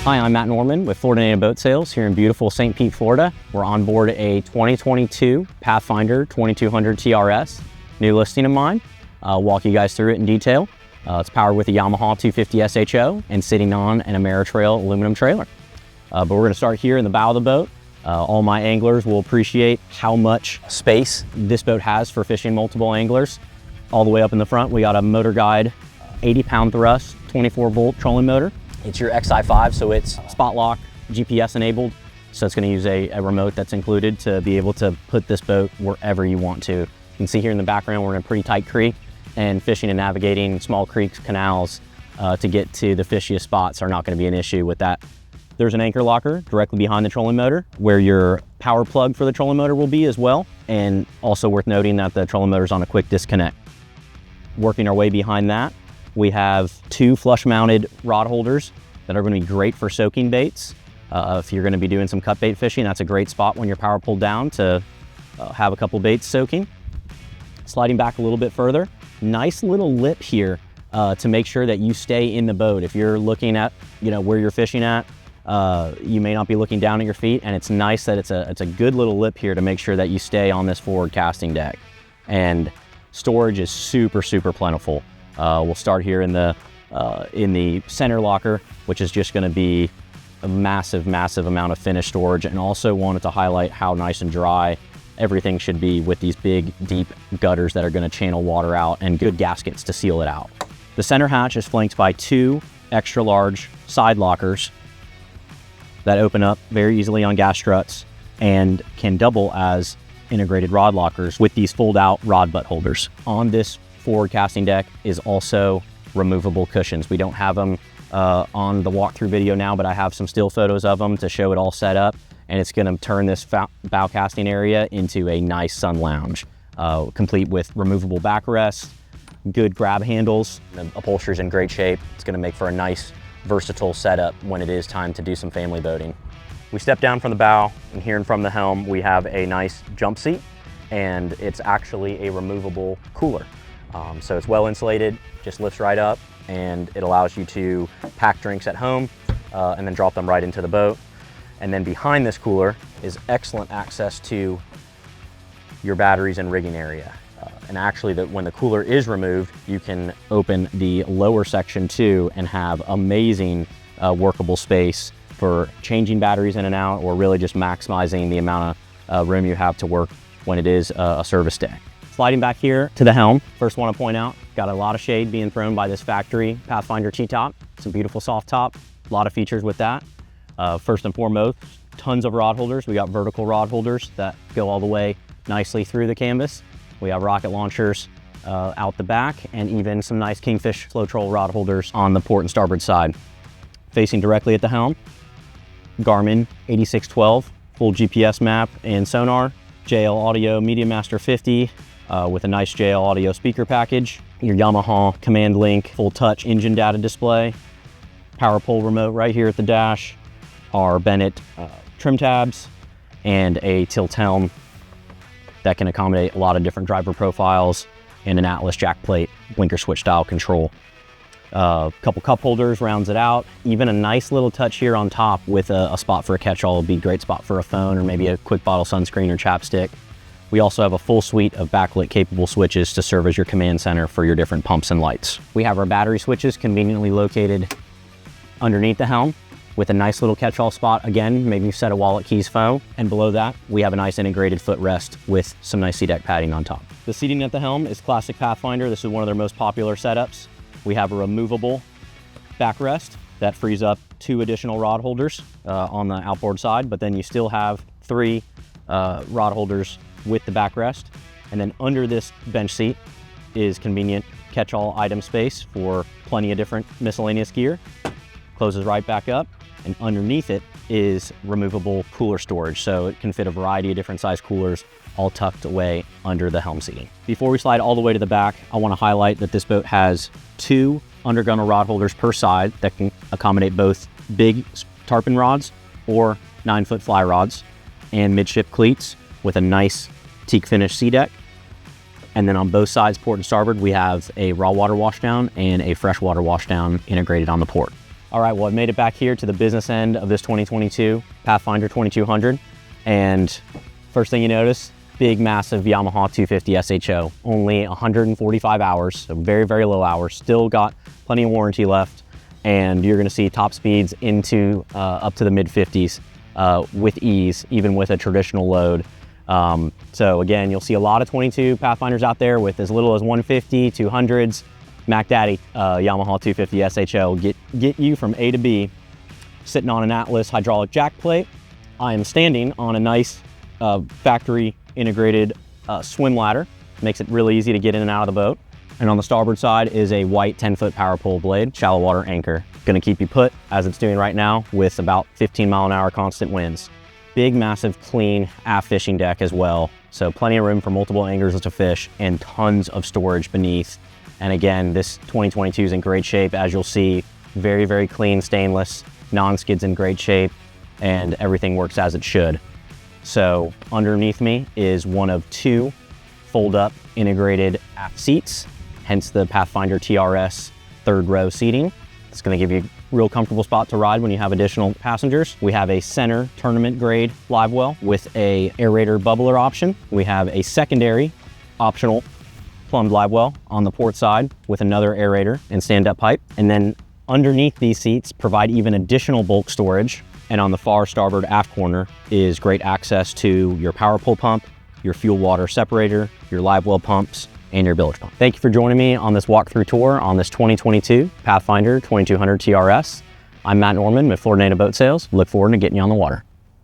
Hi, I'm Matt Norman with Florida Native Boat Sales here in beautiful St. Pete, Florida. We're on board a 2022 Pathfinder 2200 TRS, new listing of mine. I'll walk you guys through it in detail. It's powered with a Yamaha F250 SHO and sitting on an Ameratrail aluminum trailer. But we're going to start here in the bow of the boat. All my anglers will appreciate how much space this boat has for fishing multiple anglers. All the way up in the front, we got a Motorguide 80-pound thrust, 24-volt trolling motor. It's your XI5, so it's spot lock, GPS enabled. So it's going to use a remote that's included to be able to put this boat wherever you want to. You can see here in the background, we're in a pretty tight creek, and fishing and navigating small creeks, canals to get to the fishiest spots are not going to be an issue with that. There's an anchor locker directly behind the trolling motor where your power plug for the trolling motor will be as well. And also worth noting that the trolling motor is on a quick disconnect. Working our way behind that, we have two flush mounted rod holders that are going to be great for soaking baits. If you're going to be doing some cut bait fishing, that's a great spot when your power pulled down to have a couple baits soaking. Sliding back a little bit further, nice little lip here to make sure that you stay in the boat. If you're looking at where you're fishing at, you may not be looking down at your feet, and it's nice that it's a good little lip here to make sure that you stay on this forward casting deck. And storage is super plentiful. We'll start here in the center locker, which is just going to be a massive amount of finished storage, and also wanted to highlight how nice and dry everything should be with these big deep gutters that are going to channel water out, and good gaskets to seal it out. The center hatch is flanked by two extra large side lockers that open up very easily on gas struts and can double as integrated rod lockers with these fold out rod butt holders. On this forward casting deck is also removable cushions. We don't have them on the walkthrough video now, but I have some still photos of them to show it all set up, and it's going to turn this bow casting area into a nice sun lounge, complete with removable backrests, good grab handles. The upholstery's in great shape. It's going to make for a nice versatile setup when it is time to do some family boating. We step down from the bow, and here from the helm we have a nice jump seat, and it's actually a removable cooler. So it's well insulated, just lifts right up, and it allows you to pack drinks at home and then drop them right into the boat. And then behind this cooler is excellent access to your batteries and rigging area. And actually, when the cooler is removed, you can open the lower section too and have amazing workable space for changing batteries in and out, or really just maximizing the amount of room you have to work when it is a service day. Sliding back here to the helm, first want to point out, got a lot of shade being thrown by this factory Pathfinder T-top. It's a beautiful soft top, a lot of features with that. First and foremost, tons of rod holders. We got vertical rod holders that go all the way nicely through the canvas. We have rocket launchers out the back, and even some nice Kingfish flow troll rod holders on the port and starboard side. Facing directly at the helm, Garmin 8612, full GPSMAP and sonar, JL Audio Media Master 50 with a nice JL Audio speaker package, your Yamaha Command Link full touch engine data display, power pole remote right here at the dash, our Bennett trim tabs, and a tilt helm that can accommodate a lot of different driver profiles, and an Atlas Jackplate blinker switch style control. Couple cup holders rounds it out. Even a nice little touch here on top with a spot for a catch-all. Would be a great spot for a phone or maybe a quick bottle sunscreen or chapstick. We also have a full suite of backlit capable switches to serve as your command center for your different pumps and lights. We have our battery switches conveniently located underneath the helm with a nice little catch-all spot. Again, maybe set a wallet, keys, phone. And below that, we have a nice integrated footrest with some nice SeaDeck padding on top. The seating at the helm is classic Pathfinder. This is one of their most popular setups. We have a removable backrest that frees up two additional rod holders on the outboard side, but then you still have three rod holders with the backrest. And then under this bench seat is convenient catch-all item space for plenty of different miscellaneous gear. Closes right back up, and underneath it is removable cooler storage, so it can fit a variety of different size coolers all tucked away under the helm seating. Before we slide all the way to the back, I want to highlight that this boat has two undergunner rod holders per side that can accommodate both big tarpon rods or 9-foot fly rods, and midship cleats with a nice teak finish SeaDeck. And then on both sides, port and starboard, we have a raw water washdown and a freshwater washdown integrated on the port. All right, well, I made it back here to the business end of this 2022 Pathfinder 2200. And first thing you notice, big, massive Yamaha 250 SHO. Only 145 hours, so very, very low hours. Still got plenty of warranty left. And you're gonna see top speeds into up to the mid 50s with ease, even with a traditional load. So again, you'll see a lot of 22 Pathfinders out there with as little as 150, 200s. Mac Daddy Yamaha 250 SHO get you from A to B, sitting on an Atlas hydraulic jack plate. I am standing on a nice factory integrated swim ladder. Makes it really easy to get in and out of the boat. And on the starboard side is a white 10-foot power pole blade, shallow water anchor. Gonna keep you put, as it's doing right now, with about 15-mile-an-hour constant winds. Big, massive, clean aft fishing deck as well. So plenty of room for multiple anglers to fish and tons of storage beneath. And again, this 2022 is in great shape. As you'll see, very, very clean stainless, non-skid's in great shape, and everything works as it should. So underneath me is one of 2 fold-up integrated aft seats, hence the Pathfinder TRS 3rd row seating. It's gonna give you a real comfortable spot to ride when you have additional passengers. We have a center tournament grade live well with a aerator bubbler option. We have a secondary optional plumbed live well on the port side with another aerator and stand-up pipe. And then underneath these seats provide even additional bulk storage. And on the far starboard aft corner is great access to your power pull pump, your fuel water separator, your live well pumps, and your bilge pump. Thank you for joining me on this walkthrough tour on this 2022 Pathfinder 2200 TRS. I'm Matt Norman with Florida Native Boat Sales. Look forward to getting you on the water.